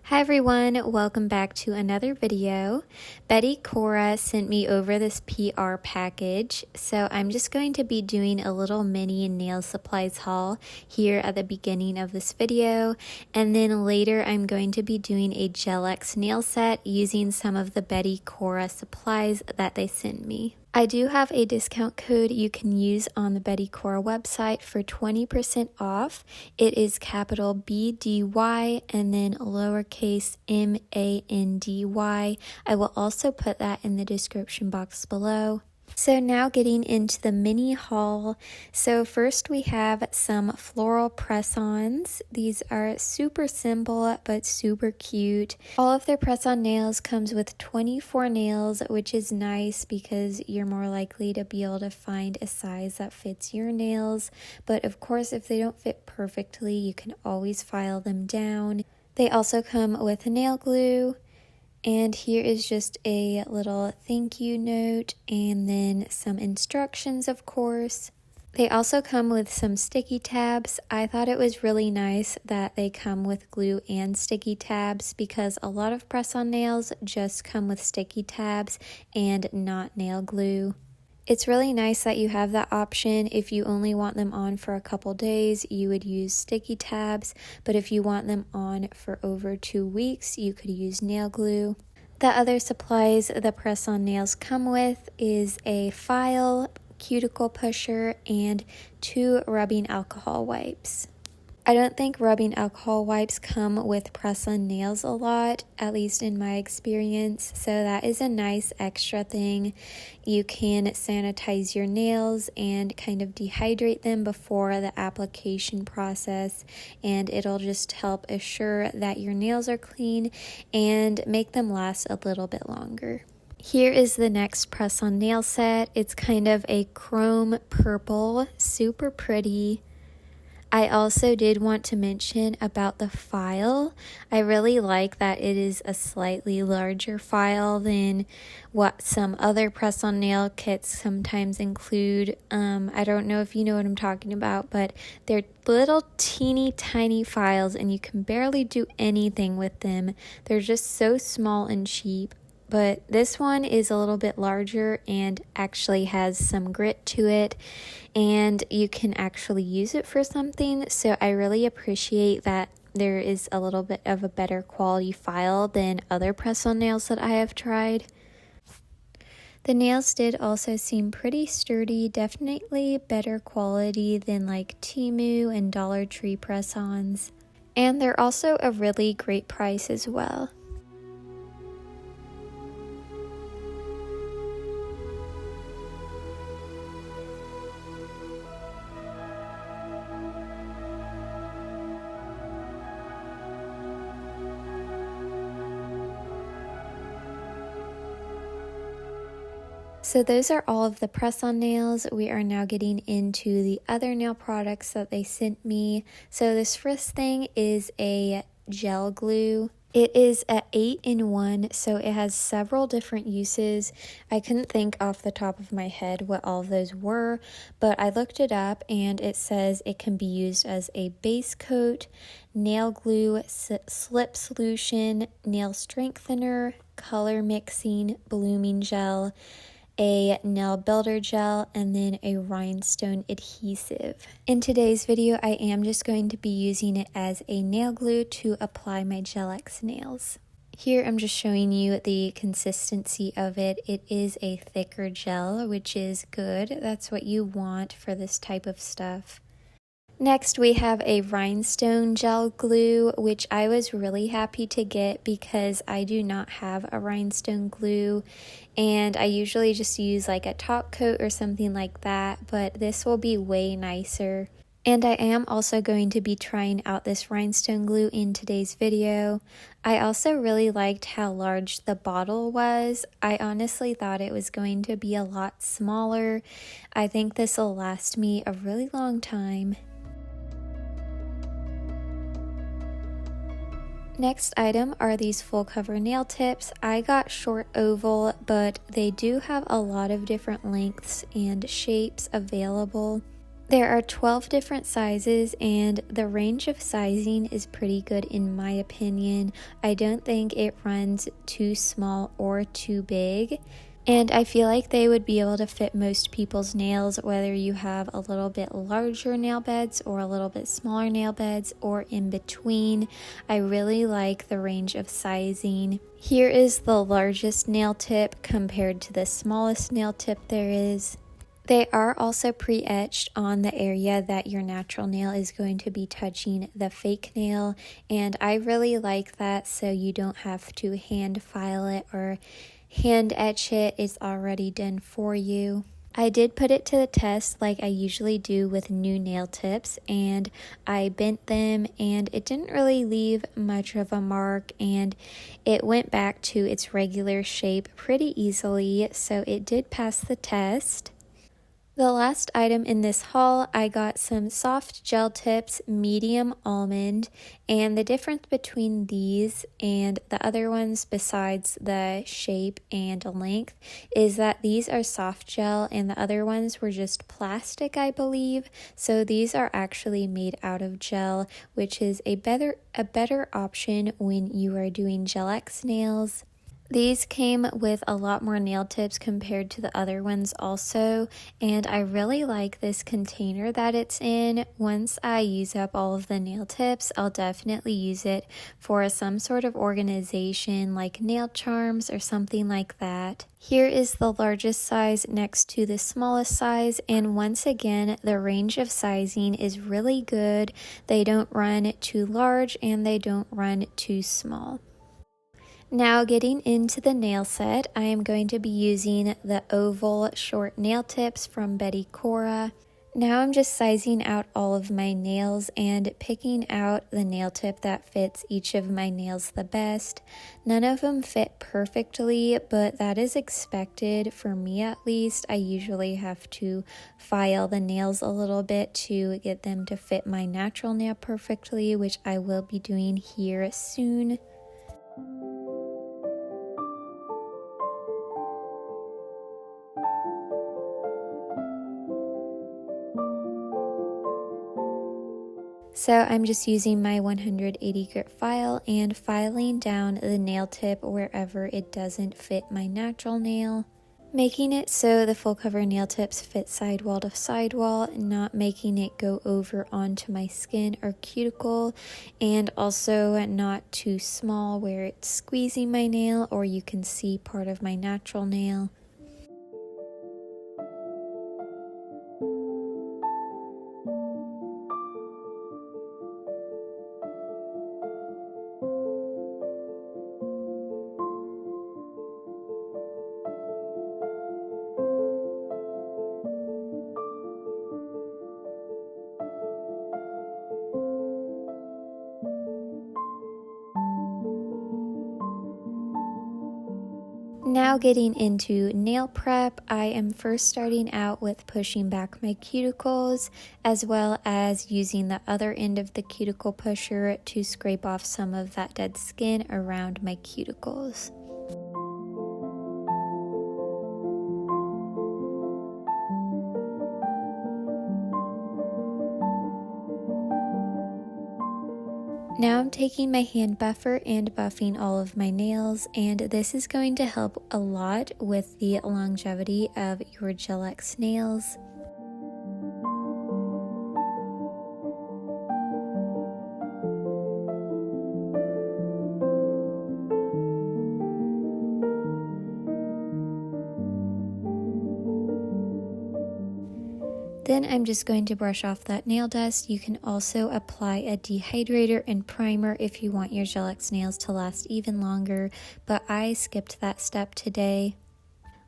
Hi everyone, welcome back to another video. Bettycora sent me over this PR package, so I'm just going to be doing a little mini nail supplies haul here at the beginning of this video, and then later I'm going to be doing a Gel X nail set using some of the Bettycora supplies that they sent me. I do have a discount code you can use on the Bettycora website for 20% off. It is capital BDY and then lowercase MANDY. I will also put that in the description box below. So now getting into the mini haul. So first we have some floral press-ons. These are super simple but super cute. All of their press-on nails comes with 24 nails, which is nice because you're more likely to be able to find a size that fits your nails. But of course, if they don't fit perfectly, you can always file them down. They also come with nail glue. And here is just a little thank you note and then some instructions, of course. They also come with some sticky tabs. I thought it was really nice that they come with glue and sticky tabs because a lot of press-on nails just come with sticky tabs and not nail glue. It's really nice that you have that option. If you only want them on for a couple days, you would use sticky tabs, but if you want them on for over 2 weeks, you could use nail glue. The other supplies the press-on nails come with is a file, cuticle pusher, and 2 rubbing alcohol wipes. I don't think rubbing alcohol wipes come with press-on nails a lot, at least in my experience, so that is a nice extra thing. You can sanitize your nails and kind of dehydrate them before the application process, and it'll just help assure that your nails are clean and make them last a little bit longer. Here is the next press-on nail set. It's kind of a chrome purple, super pretty. I also did want to mention about the file. I really like that it is a slightly larger file than what some other press-on nail kits sometimes include. I don't know if you know what I'm talking about, but they're little teeny tiny files and you can barely do anything with them. They're just so small and cheap. But this one is a little bit larger and actually has some grit to it, and you can actually use it for something. So I really appreciate that there is a little bit of a better quality file than other press-on nails that I have tried. The nails did also seem pretty sturdy, definitely better quality than like Temu and Dollar Tree press-ons. And they're also a really great price as well. So those are all of the press-on nails. We are now getting into the other nail products that they sent me. So this first thing is a gel glue. It is a 8-in-1, so it has several different uses. I couldn't think off the top of my head what all of those were, but I looked it up and it says it can be used as a base coat, nail glue, slip solution, nail strengthener, color mixing, blooming gel, a nail builder gel, and then a rhinestone adhesive. In today's video, I am just going to be using it as a nail glue to apply my Gel X nails. Here I'm just showing you the consistency of it. It is a thicker gel, which is good. That's what you want for this type of stuff. Next, we have a rhinestone gel glue, which I was really happy to get because I do not have a rhinestone glue, and I usually just use like a top coat or something like that, but this will be way nicer. And I am also going to be trying out this rhinestone glue in today's video. I also really liked how large the bottle was. I honestly thought it was going to be a lot smaller. I think this will last me a really long time. Next item are these full cover nail tips. I got short oval, but they do have a lot of different lengths and shapes available. There are 12 different sizes, and the range of sizing is pretty good in my opinion. I don't think it runs too small or too big. And I feel like they would be able to fit most people's nails, whether you have a little bit larger nail beds or a little bit smaller nail beds or in between. I really like the range of sizing. Here is the largest nail tip compared to the smallest nail tip there is. They are also pre-etched on the area that your natural nail is going to be touching the fake nail, and I really like that, so you don't have to hand file it or hand etch it. It's already done for you. I did put it to the test like I usually do with new nail tips, and I bent them and it didn't really leave much of a mark, and it went back to its regular shape pretty easily, so it did pass the test. The last item in this haul, I got some soft gel tips, medium almond, and the difference between these and the other ones besides the shape and length is that these are soft gel and the other ones were just plastic, I believe. So these are actually made out of gel, which is a better option when you are doing gel-X nails. These came with a lot more nail tips compared to the other ones also, and I really like this container that it's in. Once I use up all of the nail tips, I'll definitely use it for some sort of organization like nail charms or something like that. Here is the largest size next to the smallest size, and once again, the range of sizing is really good. They don't run too large and they don't run too small. Now getting into the nail set, I am going to be using the oval short nail tips from Bettycora. Now I'm just sizing out all of my nails and picking out the nail tip that fits each of my nails the best. None of them fit perfectly, but that is expected for me at least. I usually have to file the nails a little bit to get them to fit my natural nail perfectly, which I will be doing here soon. So I'm just using my 180 grit file and filing down the nail tip wherever it doesn't fit my natural nail. Making it so the full cover nail tips fit sidewall to sidewall, not making it go over onto my skin or cuticle, and also not too small where it's squeezing my nail or you can see part of my natural nail. Now getting into nail prep, I am first starting out with pushing back my cuticles as well as using the other end of the cuticle pusher to scrape off some of that dead skin around my cuticles. Now I'm taking my hand buffer and buffing all of my nails, and this is going to help a lot with the longevity of your gel-X nails. Then I'm just going to brush off that nail dust. You can also apply a dehydrator and primer if you want your gel-X nails to last even longer, but I skipped that step today.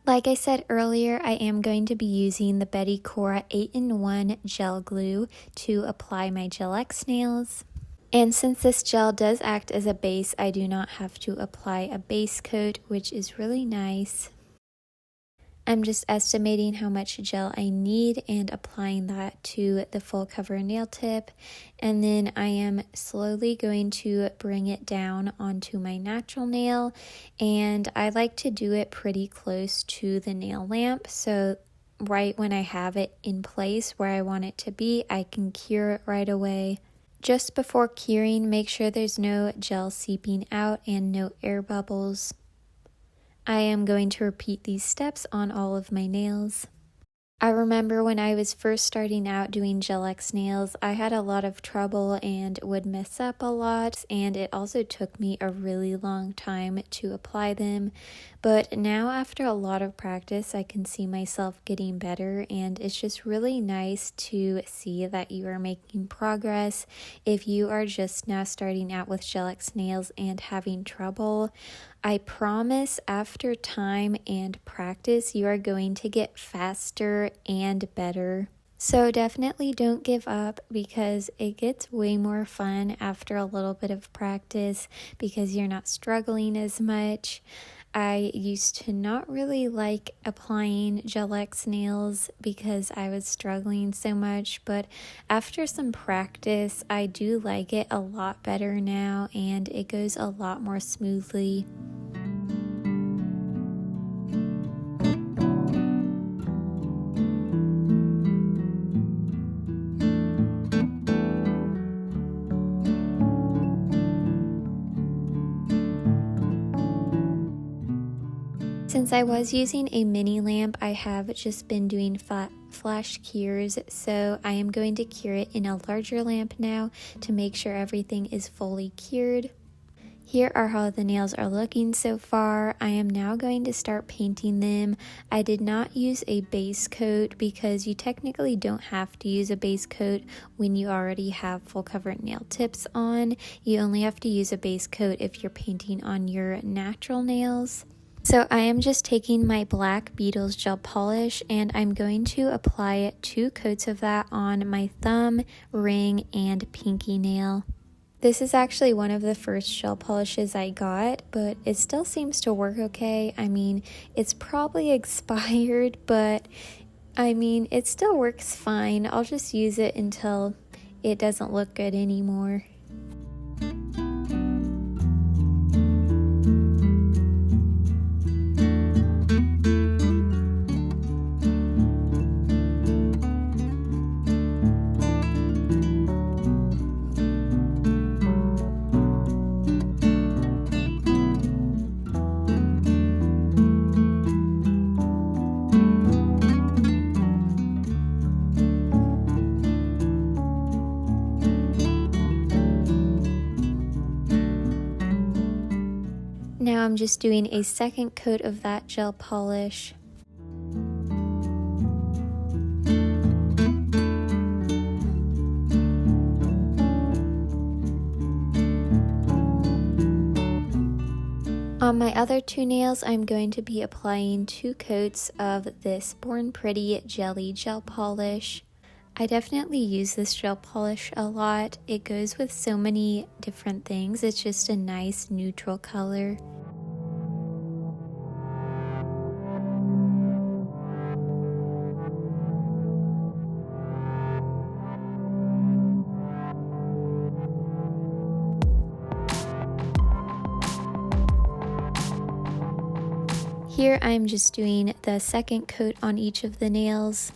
Like I said earlier, I am going to be using the Bettycora 8-in-1 gel glue to apply my gel-X nails. And since this gel does act as a base, I do not have to apply a base coat, which is really nice. I'm just estimating how much gel I need and applying that to the full cover nail tip, and then I am slowly going to bring it down onto my natural nail, and I like to do it pretty close to the nail lamp, so right when I have it in place where I want it to be, I can cure it right away. Just before curing, make sure there's no gel seeping out and no air bubbles. I am going to repeat these steps on all of my nails. I remember when I was first starting out doing Gel-X nails, I had a lot of trouble and would mess up a lot, and it also took me a really long time to apply them. But now after a lot of practice, I can see myself getting better, and it's just really nice to see that you are making progress. If you are just now starting out with Gel-X nails and having trouble, I promise after time and practice, you are going to get faster and better. So definitely don't give up, because it gets way more fun after a little bit of practice because you're not struggling as much. I used to not really like applying Gel-X nails because I was struggling so much, but after some practice, I do like it a lot better now, and it goes a lot more smoothly. Since I was using a mini lamp, I have just been doing flash cures, so I am going to cure it in a larger lamp now to make sure everything is fully cured. Here are how the nails are looking so far. I am now going to start painting them. I did not use a base coat because you technically don't have to use a base coat when you already have full cover nail tips on. You only have to use a base coat if you're painting on your natural nails. So I am just taking my black Beetles gel polish, and I'm going to apply 2 coats of that on my thumb, ring, and pinky nail. This is actually one of the first gel polishes I got, but it still seems to work okay. I mean, it's probably expired, but I mean, it still works fine. I'll just use it until it doesn't look good anymore. Now I'm just doing a second coat of that gel polish. On my other 2 nails, I'm going to be applying 2 coats of this Born Pretty Jelly Gel Polish. I definitely use this gel polish a lot. It goes with so many different things. It's just a nice neutral color. Here I'm just doing the second coat on each of the nails.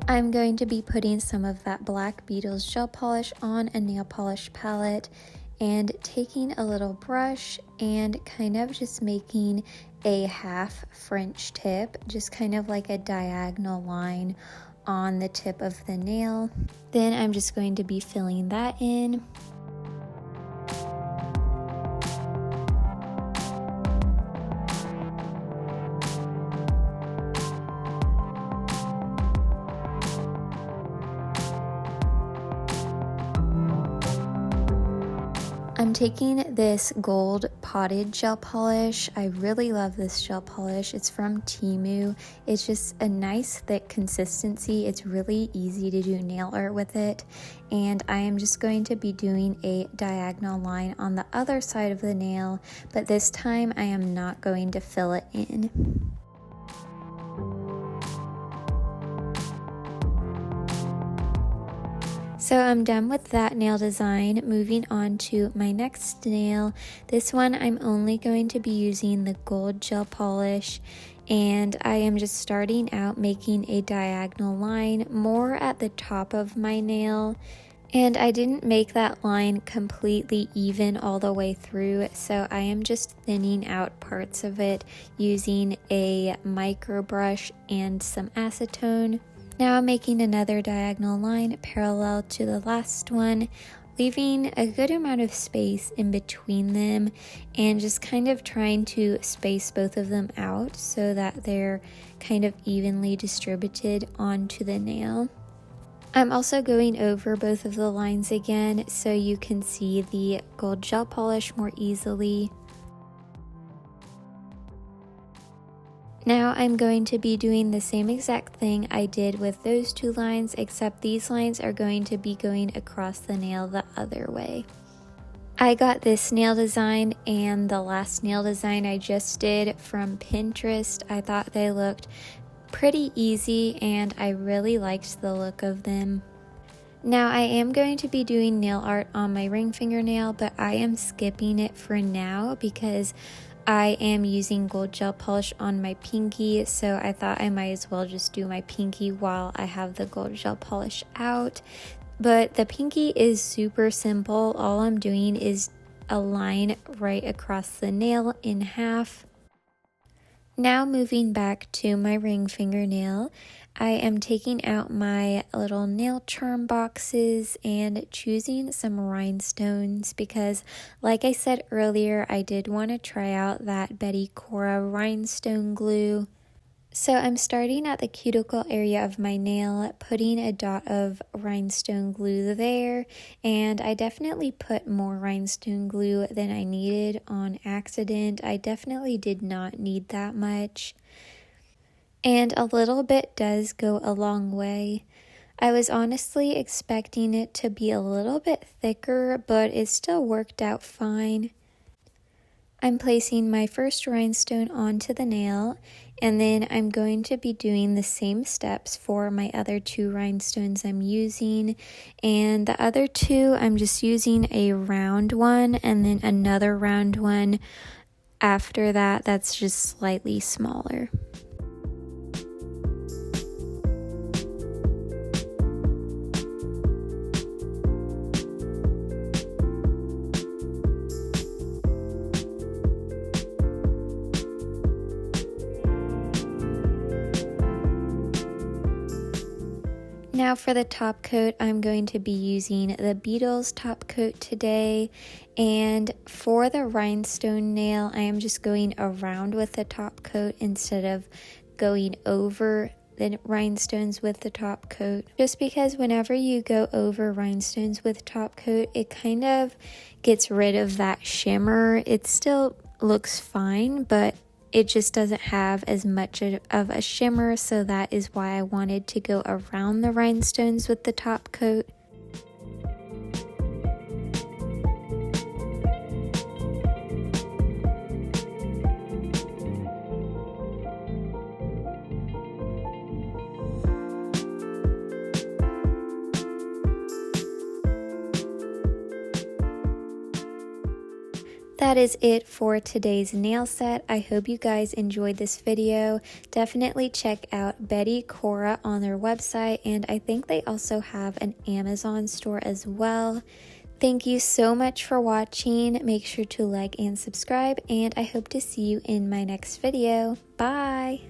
I'm going to be putting some of that black Beetles gel polish on a nail polish palette and taking a little brush and kind of just making a half French tip, just kind of like a diagonal line on the tip of the nail. Then I'm just going to be filling that in. I'm taking this gold potted gel polish. I really love this gel polish. It's from Temu. It's just a nice thick consistency. It's really easy to do nail art with it. And I am just going to be doing a diagonal line on the other side of the nail, but this time I am not going to fill it in. So I'm done with that nail design. Moving on to my next nail. This one I'm only going to be using the gold gel polish, and I am just starting out making a diagonal line more at the top of my nail. And I didn't make that line completely even all the way through, so I am just thinning out parts of it using a micro brush and some acetone. Now I'm making another diagonal line parallel to the last one, leaving a good amount of space in between them and just kind of trying to space both of them out so that they're kind of evenly distributed onto the nail. I'm also going over both of the lines again so you can see the gold gel polish more easily. Now I'm going to be doing the same exact thing I did with those two lines, except these lines are going to be going across the nail the other way. I got this nail design and the last nail design I just did from Pinterest. I thought they looked pretty easy and I really liked the look of them. Now I am going to be doing nail art on my ring fingernail, but I am skipping it for now because I am using gold gel polish on my pinky, so I thought I might as well just do my pinky while I have the gold gel polish out. But the pinky is super simple. All I'm doing is a line right across the nail in half. Now moving back to my ring fingernail, I am taking out my little nail charm boxes and choosing some rhinestones because, like I said earlier, I did want to try out that Bettycora rhinestone glue. So I'm starting at the cuticle area of my nail, putting a dot of rhinestone glue there, and I definitely put more rhinestone glue than I needed on accident. I definitely did not need that much, and a little bit does go a long way. I was honestly expecting it to be a little bit thicker, but it still worked out fine. I'm placing my first rhinestone onto the nail, and then I'm going to be doing the same steps for my other two rhinestones I'm using. And the other two, I'm just using a round one and then another round one after that that's just slightly smaller. Now for the top coat, I'm going to be using the Beetles top coat today, and for the rhinestone nail, I am just going around with the top coat instead of going over the rhinestones with the top coat. Just because whenever you go over rhinestones with top coat, it kind of gets rid of that shimmer. It still looks fine, but it just doesn't have as much of a shimmer, so that is why I wanted to go around the rhinestones with the top coat. That is it for today's nail set. I hope you guys enjoyed this video. Definitely check out Bettycora on their website, and I think they also have an Amazon store as well. Thank you so much for watching. Make sure to like and subscribe, and I hope to see you in my next video. Bye!